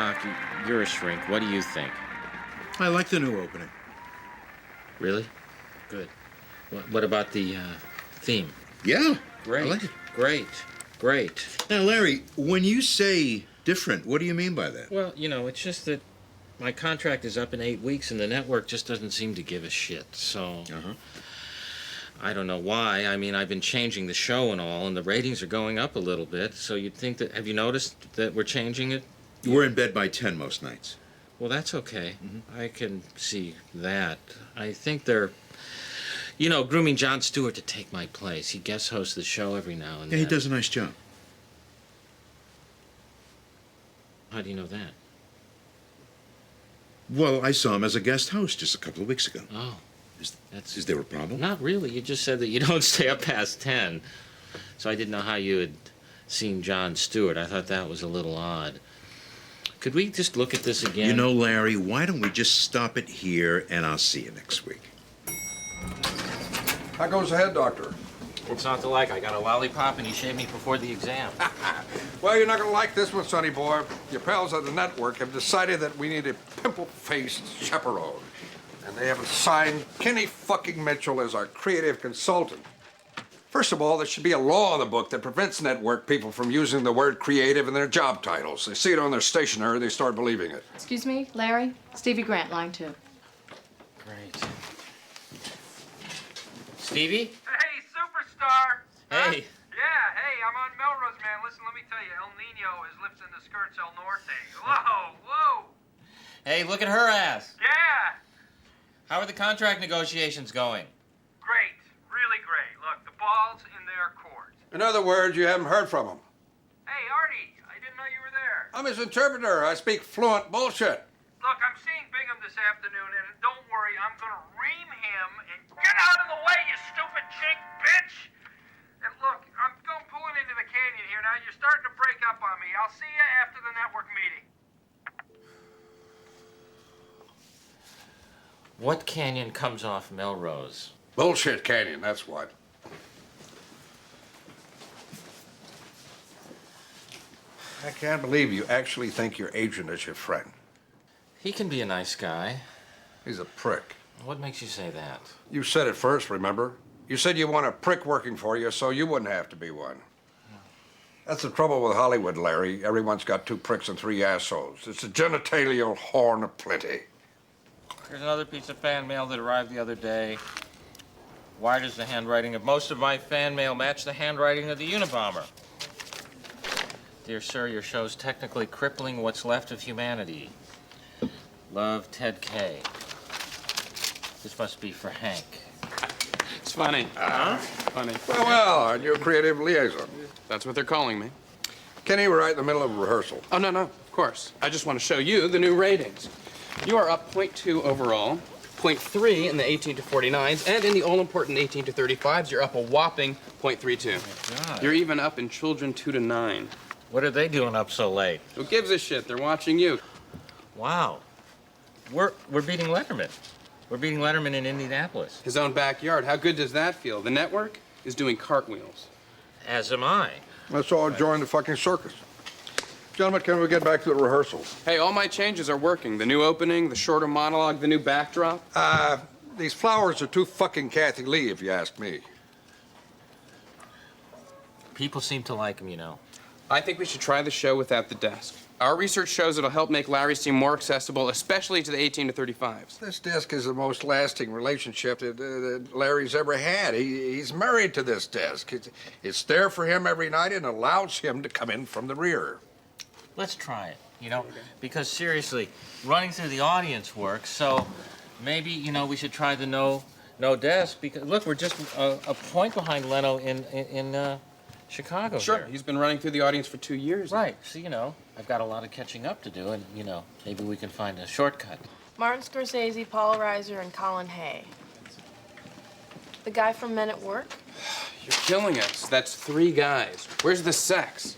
Doc, you're a shrink. What do you think? I like the new opening. Really? Good. What about the theme? Yeah. Great. I like it. Great. Now, Larry, when you say different, what do you mean by that? Well, it's just that my contract is up in 8 weeks and the network just doesn't seem to give a shit. So, I don't know why. I mean, I've been changing the show and all, and the ratings are going up a little bit. So you'd think that, have you noticed that we're changing it? We're in bed by 10 most nights. Well, that's okay. I can see that. I think they're, grooming Jon Stewart to take my place. He guest hosts the show every now and then. Yeah, he does a nice job. How do you know that? Well, I saw him as a guest host just a couple of weeks ago. Oh. Is there a problem? Not really. You just said that you don't stay up past 10. So I didn't know how you had seen Jon Stewart. I thought that was a little odd. Could we just look at this again? Larry, why don't we just stop it here and I'll see you next week? How goes the head, doctor? It's not the like. I got a lollipop and he shaved me before the exam. Well, you're not going to like this one, sonny boy. Your pals at the network have decided that we need a pimple-faced chaperone. And they have assigned Kenny fucking Mitchell as our creative consultant. First of all, there should be a law in the book that prevents network people from using the word creative in their job titles. They see it on their stationery, they start believing it. Excuse me, Larry? Stevie Grant, line 2. Great. Stevie? Hey, superstar! Hey. Yeah, hey, I'm on Melrose, man. Listen, let me tell you, El Nino is lifting the skirts El Norte. Whoa! Hey, look at her ass. Yeah! How are the contract negotiations going? Great, really great. Look, the ball's in their court. In other words, you haven't heard from them. Hey, Artie, I didn't know you were there. I'm his interpreter. I speak fluent bullshit. Look, I'm seeing Bingham this afternoon, and don't worry, I'm gonna ream him and get out of the way, you stupid chink, bitch! And look, I'm going pulling into the canyon here now. You're starting to break up on me. I'll see you after the network meeting. What canyon comes off Melrose? Bullshit canyon, that's what. I can't believe you actually think your agent is your friend. He can be a nice guy. He's a prick. What makes you say that? You said it first, remember? You said you want a prick working for you so you wouldn't have to be one. That's the trouble with Hollywood, Larry. Everyone's got 2 pricks and 3 assholes. It's a genitalial horn of plenty. Here's another piece of fan mail that arrived the other day. Why does the handwriting of most of my fan mail match the handwriting of the Unabomber? Dear sir, your show's technically crippling what's left of humanity. Love, Ted K. This must be for Hank. It's funny. Funny. Well, aren't you a creative liaison? That's what they're calling me. Kenny, we're right in the middle of a rehearsal. Oh, no, of course. I just want to show you the new ratings. You are up 0.2 overall, 0.3 in the 18 to 49s, and in the all-important 18 to 35s, you're up a whopping 0.32. Oh, God. You're even up in children 2 to 9. What are they doing up so late? Who gives a shit? They're watching you. Wow. We're beating Letterman. We're beating Letterman in Indianapolis. His own backyard. How good does that feel? The network is doing cartwheels. As am I. Let's all join the fucking circus. Gentlemen, can we get back to the rehearsals? Hey, all my changes are working. The new opening, the shorter monologue, the new backdrop. These flowers are too fucking Kathy Lee, if you ask me. People seem to like him, I think we should try the show without the desk. Our research shows it'll help make Larry seem more accessible, especially to the 18 to 35s. This desk is the most lasting relationship that Larry's ever had. He's married to this desk. It's there for him every night and allows him to come in from the rear. Let's try it, because seriously, running through the audience works, so maybe, we should try the no desk, because, look, we're just a point behind Leno in Chicago. Sure, here. he's been running through the audience for 2 years. Right, so, I've got a lot of catching up to do, and, maybe we can find a shortcut. Martin Scorsese, Paul Reiser, and Colin Hay. The guy from Men at Work? You're killing us. That's 3 guys. Where's the sex?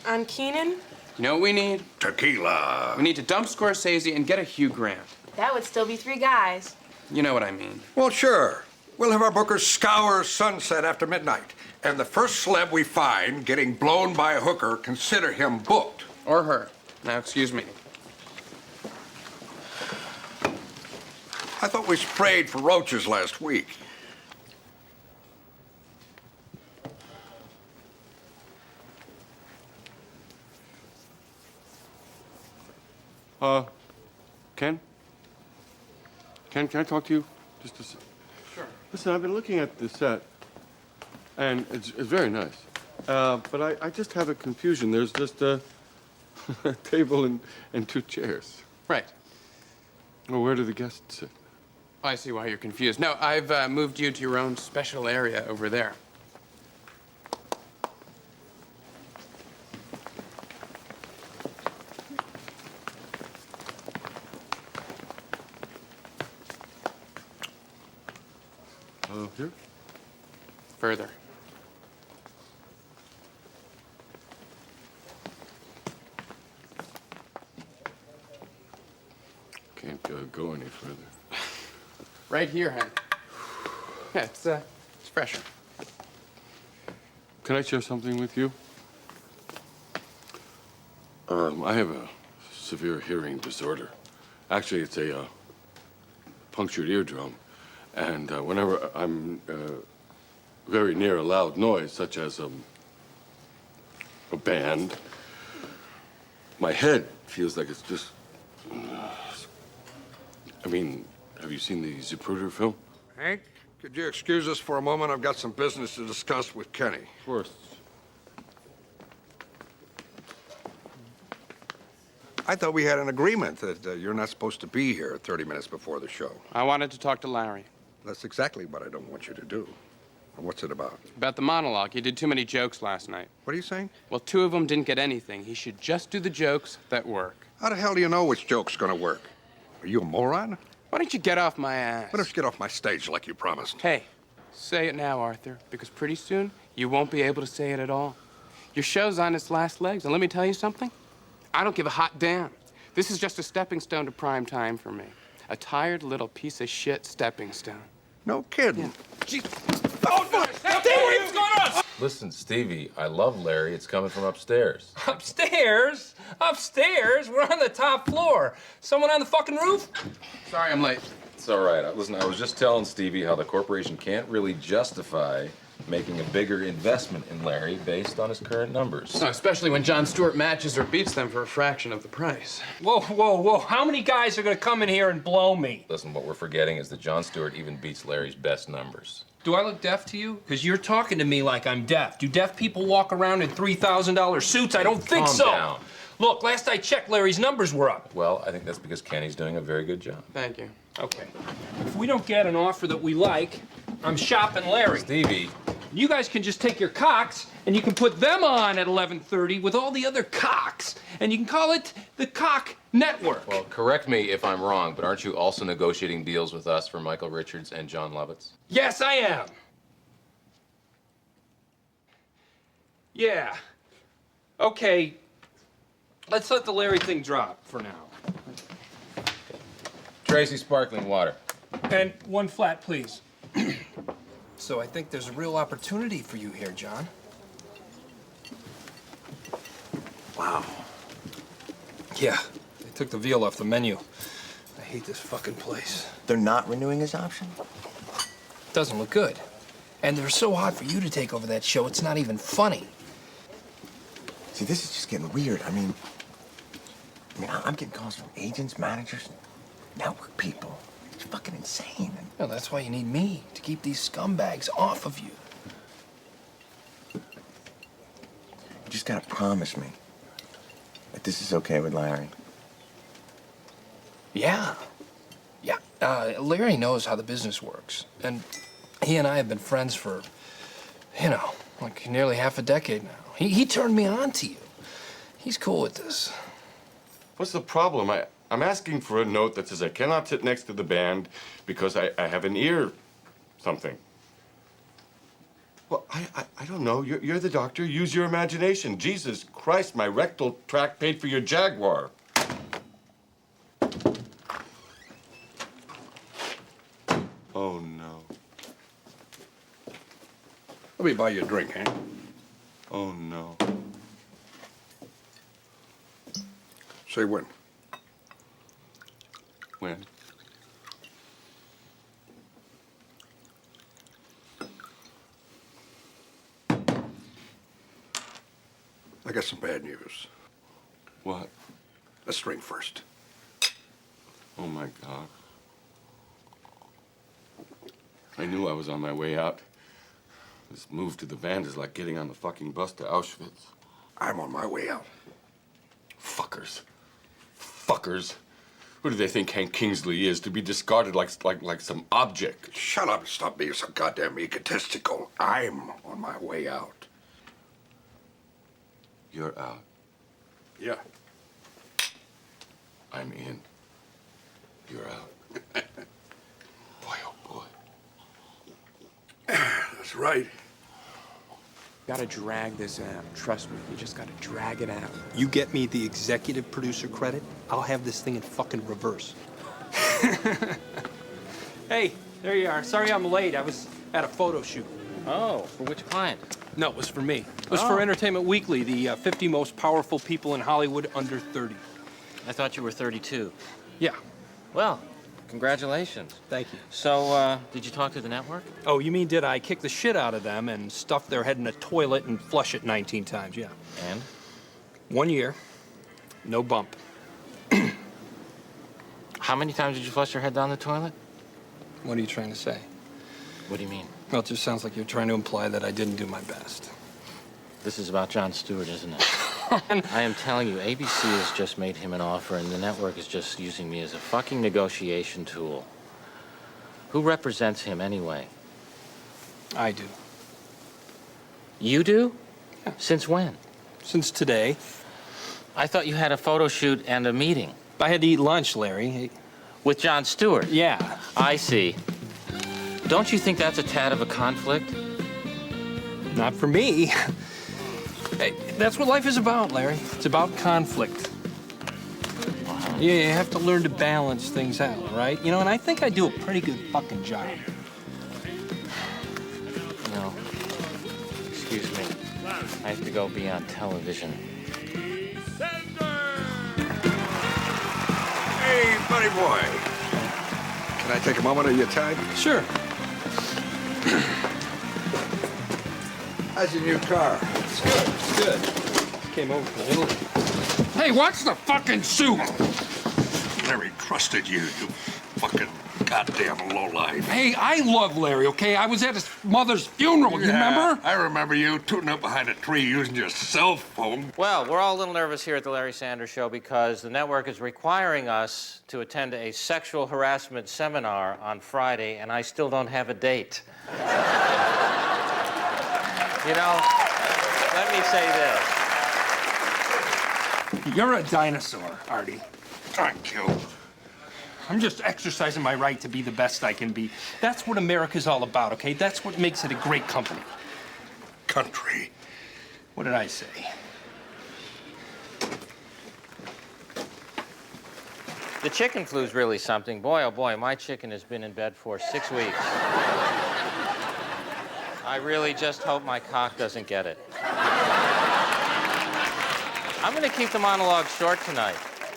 On Keenan? You know what we need? Tequila. We need to dump Scorsese and get a Hugh Grant. That would still be 3 guys. You know what I mean. Well, sure. We'll have our bookers scour Sunset after midnight. And the first celeb we find getting blown by a hooker, consider him booked. Or her. Now, excuse me. I thought we sprayed for roaches last week. Ken? Ken, can I talk to you? Just a second. Sure. Listen, I've been looking at the set, and it's very nice. But I just have a confusion. There's just a table and two chairs. Right. Well, where do the guests sit? I see why you're confused. No, I've moved you to your own special area over there. Here? Further. Can't go any further. Right here, Hen. Yeah, it's fresher. Can I share something with you? I have a severe hearing disorder. Actually, it's a punctured eardrum. And whenever I'm very near a loud noise, such as a band, my head feels like it's just... I mean, have you seen the Zapruder film? Hank, could you excuse us for a moment? I've got some business to discuss with Kenny. Of course. I thought we had an agreement that you're not supposed to be here 30 minutes before the show. I wanted to talk to Larry. That's exactly what I don't want you to do. What's it about? About the monologue. You did too many jokes last night. What are you saying? Well, 2 of them didn't get anything. He should just do the jokes that work. How the hell do you know which joke's gonna work? Are you a moron? Why don't you get off my ass? Why don't you get off my stage like you promised? Hey, say it now, Arthur, because pretty soon you won't be able to say it at all. Your show's on its last legs, and let me tell you something. I don't give a hot damn. This is just a stepping stone to prime time for me. A tired little piece of shit stepping stone. No kidding. Jeez. What's going on? Listen, Stevie, I love Larry. It's coming from upstairs. Upstairs? Upstairs? We're on the top floor. Someone on the fucking roof? Sorry I'm late. It's all right. Listen, I was just telling Stevie how the corporation can't really justify making a bigger investment in Larry based on his current numbers. No, especially when Jon Stewart matches or beats them for a fraction of the price. Whoa, whoa, whoa. How many guys are gonna come in here and blow me? Listen, what we're forgetting is that Jon Stewart even beats Larry's best numbers. Do I look deaf to you? Because you're talking to me like I'm deaf. Do deaf people walk around in $3,000 suits? I don't think Calm so. down. Look, last I checked, Larry's numbers were up. Well, I think that's because Kenny's doing a very good job. Thank you. Okay. If we don't get an offer that we like, I'm shopping Larry. Stevie, You guys can just take your cocks and you can put them on at 11:30 with all the other cocks, and you can call it the Cock Network. well, correct me if I'm wrong, but aren't you also negotiating deals with us for Michael Richards and John Lovitz? Yes, I am. Yeah. Okay. Let's let the Larry thing drop for now. Tracy, sparkling water. And one flat, please. So I think there's a real opportunity for you here, John. Wow. Yeah, they took the veal off the menu. I hate this fucking place. They're not renewing his option? Doesn't look good. And they're so hot for you to take over that show, it's not even funny. See, this is just getting weird. I mean, I'm getting calls from agents, managers, network people. It's fucking insane. Well, that's why you need me, to keep these scumbags off of you. You just gotta promise me that this is okay with Larry. Yeah. Yeah. Larry knows how the business works. And he and I have been friends for, like nearly half a decade now. He turned me on to you. He's cool with this. What's the problem? I'm asking for a note that says I cannot sit next to the band because I have an ear something. Well, I don't know. You're the doctor. Use your imagination. Jesus Christ, my rectal tract paid for your Jaguar. Oh, no. Let me buy you a drink, Hank. Oh, no. Say when. When? I got some bad news. What? Let's drink first. Oh my God. I knew I was on my way out. This move to the van is like getting on the fucking bus to Auschwitz. I'm on my way out. Fuckers. Fuckers. Who do they think Hank Kingsley is, to be discarded like some object? Shut up and stop being so goddamn egotistical. I'm on my way out. You're out. Yeah. I'm in. You're out. Boy, oh boy. That's right. Gotta drag this out. Trust me, you just gotta drag it out. You get me the executive producer credit, I'll have this thing in fucking reverse. Hey, there you are. Sorry I'm late. I was at a photo shoot. Oh, for which client? No, it was for me. It was for Entertainment Weekly, the 50 most powerful people in Hollywood under 30. I thought you were 32. Yeah, Well, congratulations. thank you. So, did you talk to the network? Oh, you mean did I kick the shit out of them and stuff their head in a toilet and flush it 19 times? Yeah. And? 1 year, no bump. How many times did you flush your head down the toilet? What are you trying to say? What do you mean? Well, it just sounds like you're trying to imply that I didn't do my best. This is about Jon Stewart, isn't it? I am telling you, ABC has just made him an offer, and the network is just using me as a fucking negotiation tool. Who represents him anyway? I do. You do? Yeah. Since when? Since today. I thought you had a photo shoot and a meeting. I had to eat lunch, Larry. With Jon Stewart? Yeah. I see. Don't you think that's a tad of a conflict? Not for me. Hey, that's what life is about, Larry. It's about conflict. Yeah, you have to learn to balance things out, right? You know, and I think I do a pretty good fucking job. No. Excuse me. I have to go be on television. Hey, buddy boy. Can I take a moment of your time? Sure. How's your new car? It's good. It's good. Came over from Italy. Hey, watch the fucking suit! Larry trusted you, you fucking goddamn lowlife. Hey, I love Larry, okay? I was at his mother's funeral, you remember? I remember you tooting up behind a tree using your cell phone. Well, we're all a little nervous here at the Larry Sanders Show because the network is requiring us to attend a sexual harassment seminar on Friday, and I still don't have a date. You know, let me say this. You're a dinosaur, Artie. Thank you. I'm just exercising my right to be the best I can be. That's what America's all about, okay? That's what makes it a great company. Country. What did I say? The chicken flu's really something. Boy, oh boy, my chicken has been in bed for 6 weeks. I really just hope my cock doesn't get it. I'm going to keep the monologue short tonight,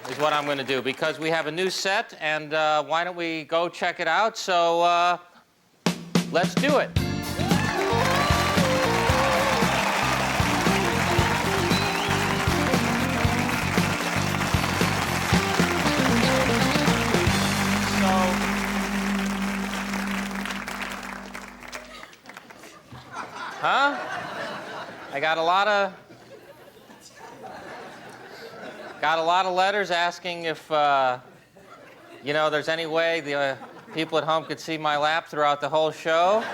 is what I'm going to do, because we have a new set, and why don't we go check it out? So, let's do it. Huh? I got a lot of letters asking if, you know, there's any way the people at home could see my lap throughout the whole show.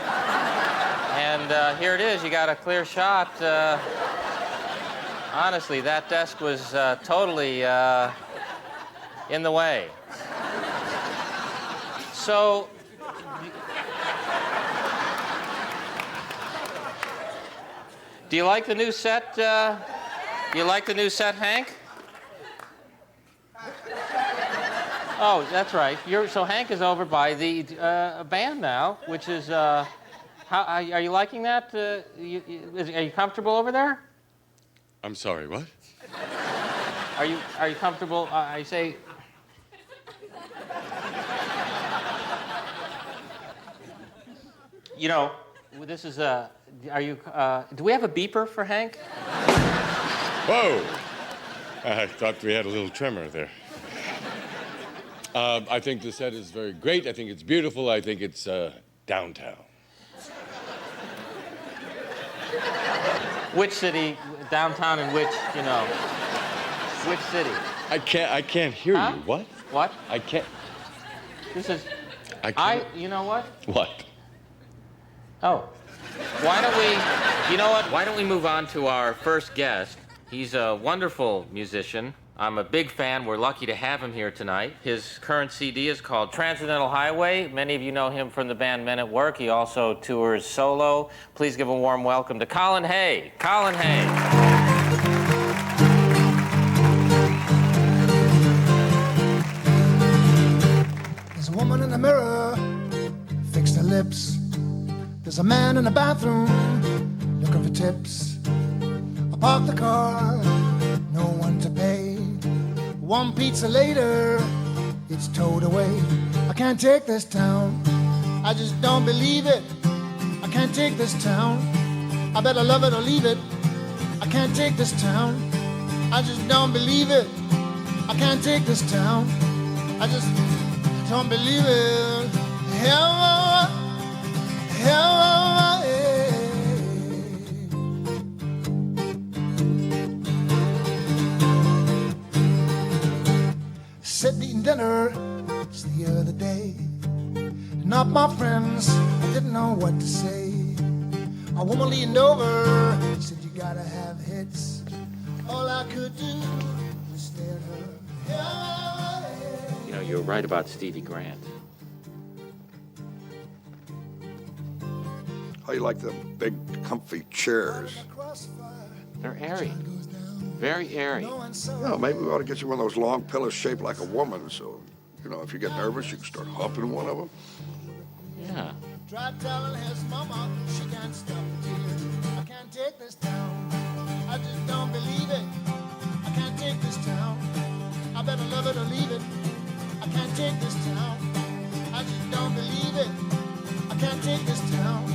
And here it is. You got a clear shot. Honestly, that desk was totally in the way. So, do you like the new set? You like the new set, Hank? Oh, that's right. So Hank is over by the band now, which is. How are you liking that? Are you comfortable over there? I'm sorry, what? Are you comfortable? I say. You know, this is Are you? Do we have a beeper for Hank? Whoa! I thought we had a little tremor there. I think the set is very great. I think it's beautiful. I think it's downtown. Which city, downtown, and which city? I can't hear Huh? you. What? What? I can't. This is. I can't. You know what? What? Oh. Why don't we, you know what? Why don't we move on to our first guest? He's a wonderful musician. I'm a big fan. We're lucky to have him here tonight. His current CD is called Transcendental Highway. Many of you know him from the band Men at Work. He also tours solo. Please give a warm welcome to Colin Hay. Colin Hay. There's a woman in the mirror, fix her lips. There's a man in the bathroom, looking for tips. I park the car, no one to pay. One pizza later, it's towed away. I can't take this town, I just don't believe it. I can't take this town, I better love it or leave it. I can't take this town, I just don't believe it. I can't take this town, I just don't believe it. Hello, hello, sitting eating dinner just the other day. Not my friends, I didn't know what to say. A woman leaned over, said you gotta have hits. All I could do was stare at her. You know, you're right about Stevie Grant. How you like them big, comfy chairs? They're airy. Very airy. Yeah, maybe we ought to get you one of those long pillows shaped like a woman, so, if you get nervous, you can start humping one of them. Yeah. Tried telling his mama she can't stop the tears. I can't take this town, I just don't believe it. I can't take this town, I better love it or leave it. I can't take this town, I just don't believe it. I can't take this town,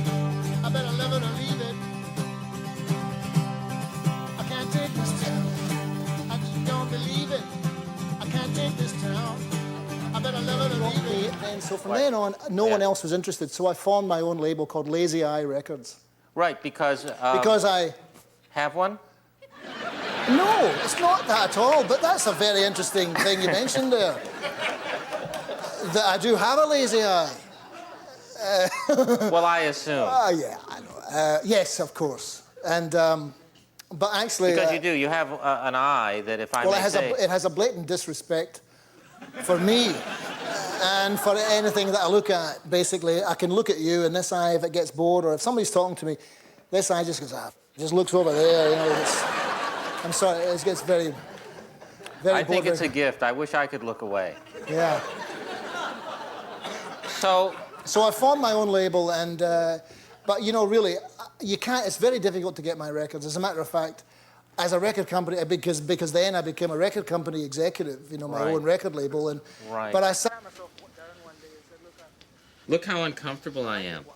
I better love it or leave it. I can't take this town, I just don't believe it. I can't take this town, I better love it or leave it. And so from then on, no one else was interested, so I formed my own label called Lazy Eye Records. Right, because I... Have one? No, it's not that at all, but that's a very interesting thing you mentioned there. That I do have a lazy eye. Well, I assume. Yeah, I know. Yes, of course. And, but actually... Because you do, you have an eye that if I may say... It has a blatant disrespect for me and for anything that I look at. Basically, I can look at you and this eye, if it gets bored or if somebody's talking to me, this eye just goes, just looks over there, I'm sorry, it gets very, very I think bored. it's a gift. I wish I could look away. Yeah. So I formed my own label and, but really, you can't, it's very difficult to get my records. As a matter of fact, as a record company, because then I became a record company executive, my own record label. And, right. But I sat myself down one day and said, look how uncomfortable I am.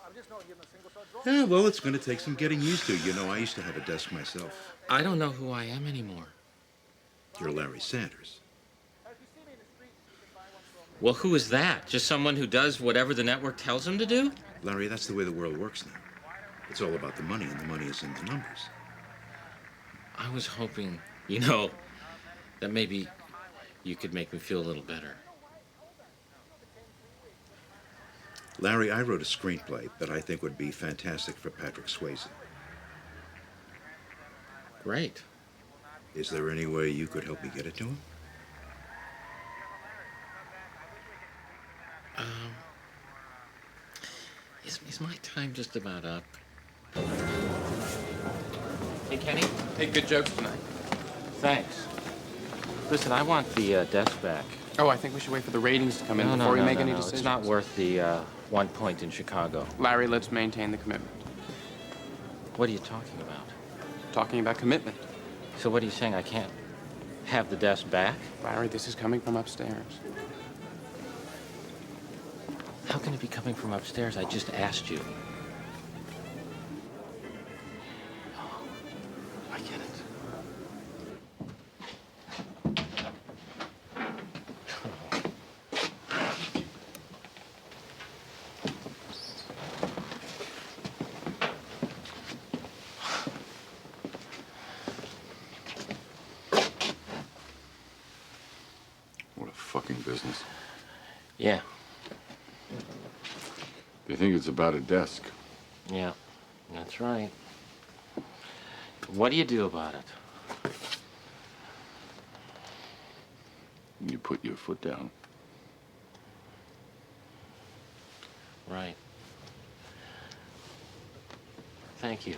I'm just not giving a single thought drop. Yeah, well, it's going to take some getting used to. I used to have a desk myself. I don't know who I am anymore. You're Larry Sanders. Well, who is that? Just someone who does whatever the network tells him to do? Larry, that's the way the world works now. It's all about the money, and the money is in the numbers. I was hoping, that maybe you could make me feel a little better. Larry, I wrote a screenplay that I think would be fantastic for Patrick Swayze. Great. Is there any way you could help me get it to him? Is my time just about up? Hey, Kenny? Hey, good jokes tonight. Thanks. Listen, I want the desk back. Oh, I think we should wait for the ratings to come in before we make any decisions. It's not worth the 1 point in Chicago. Larry, let's maintain the commitment. What are you talking about? Talking about commitment. So what are you saying? I can't have the desk back? Larry, this is coming from upstairs. How can it be coming from upstairs? I just asked you. Oh, I get it. fucking business. Yeah. They think it's about a desk. Yeah, that's right. What do you do about it? You put your foot down. Right. Thank you.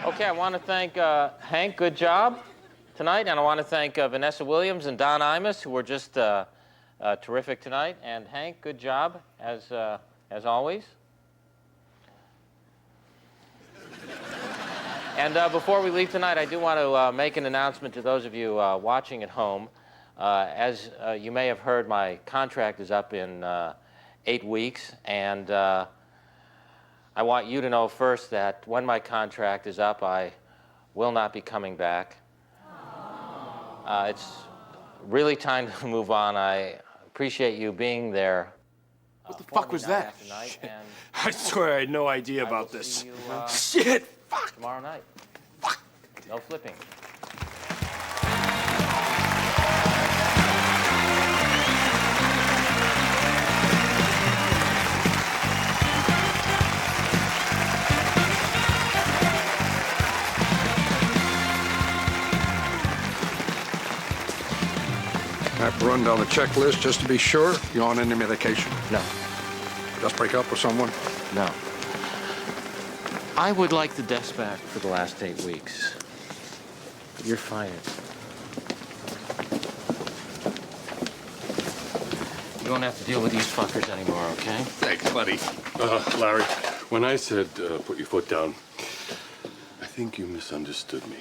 Okay, I want to thank Hank, good job tonight, and I want to thank Vanessa Williams and Don Imus, who were just terrific tonight. And Hank, good job as always. And before we leave tonight, I do want to make an announcement to those of you watching at home. As you may have heard, my contract is up in 8 weeks, and I want you to know first that when my contract is up, I will not be coming back. It's really time to move on. I appreciate you being there. What the fuck was that? I swear I had no idea about this. Shit! Fuck! Tomorrow night. Fuck! No flipping. I have to run down the checklist just to be sure. You on any medication? No. Just break up with someone? No. I would like the desk back for the last 8 weeks. But you're fired. You won't have to deal with these fuckers anymore, okay? Thanks, buddy. Larry, when I said put your foot down, I think you misunderstood me.